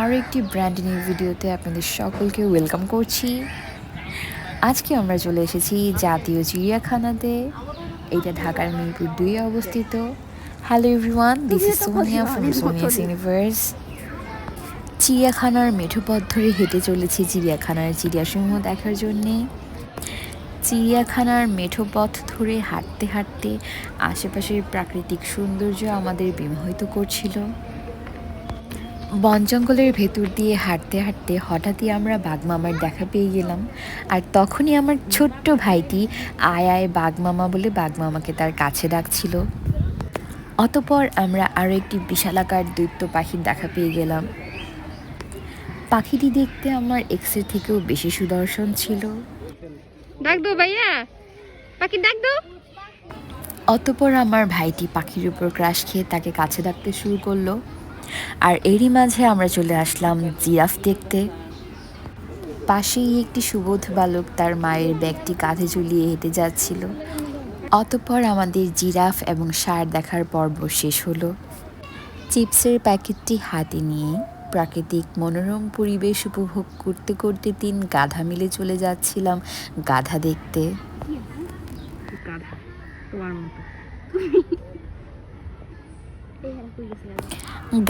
আরও একটি brand new ভিডিওতে আপনাদের সকলকে ওয়েলকাম করছি। আজকে আমরা চলে এসেছি জাতীয় চিড়িয়াখানাতে। এটা ঢাকার মিরপুর 2-এ অবস্থিত। Hello everyone, this is Sonia from Sonia's universe. চিড়িয়াখানার মেঠো পথ ধরে হেঁটে চলেছি চিড়িয়াখানার চিড়িয়াসমূহ দেখার জন্যে। চিড়িয়াখানার মেঠো পথ ধরে হাঁটতে হাঁটতে আশেপাশের প্রাকৃতিক সৌন্দর্য আমাদের বিমোহিত করছিল। বন জঙ্গলের ভেতর দিয়ে হাঁটতে হাঁটতে হঠাৎই আমরা বাঘমামার দেখা পেয়ে গেলাম। আর তখনই আমার ছোট্ট ভাইটি আয় আয় বাঘমামা বলে বাঘমামাকে তার কাছে ডাকছিল। অতপর আমরা আরও একটি বিশালাকার দৈত্য পাখির দেখা পেয়ে গেলাম। পাখিটি দেখতে আমার এক্সের থেকেও বেশি সুদর্শন ছিল। ডাক দো ভাইয়া, পাখি ডাক দো। অতপর আমার ভাইটি পাখির উপর ক্রাশ খেয়ে তাকে কাছে ডাকতে শুরু করলো। আর এরই মাঝে আমরা চলে আসলাম জিরাফ দেখতে। পাশেই একটি সুবোধ বালক তার মায়ের ব্যাগটি কাঁধে ঝুলিয়ে হেঁটে যাচ্ছিল। অতঃপর আমাদের জিরাফ এবং ষাঁড় দেখার পর্ব শেষ হলো। চিপসের প্যাকেটটি হাতে নিয়ে প্রাকৃতিক মনোরম পরিবেশ উপভোগ করতে করতে 3 গাধা মিলে চলে যাচ্ছিলাম গাধা দেখতে।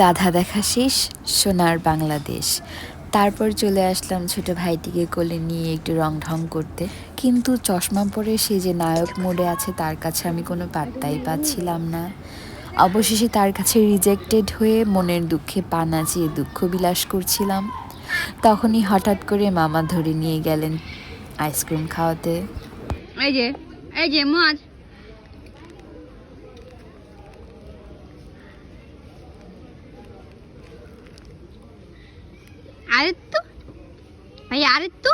গাধা দেখা শেষ, সোনার বাংলাদেশ। তারপর চলে আসলাম ছোট ভাইটিকে কোলে নিয়ে একটু রং ঢং করতে, কিন্তু চশমা পরে সে যে নায়ক মোডে আছে তার কাছে আমি কোনো পাত্তাই পাচ্ছিলাম না। অবশেষে তার কাছে রিজেক্টেড হয়ে মনের দুঃখে পা নাচিয়ে দুঃখ বিলাস করছিলাম। তখনই হঠাৎ করে মামা ধরে নিয়ে গেলেন আইসক্রিম খাওয়াতে। এই যে মাছ। আরেকটু ভাই, আরেকটু।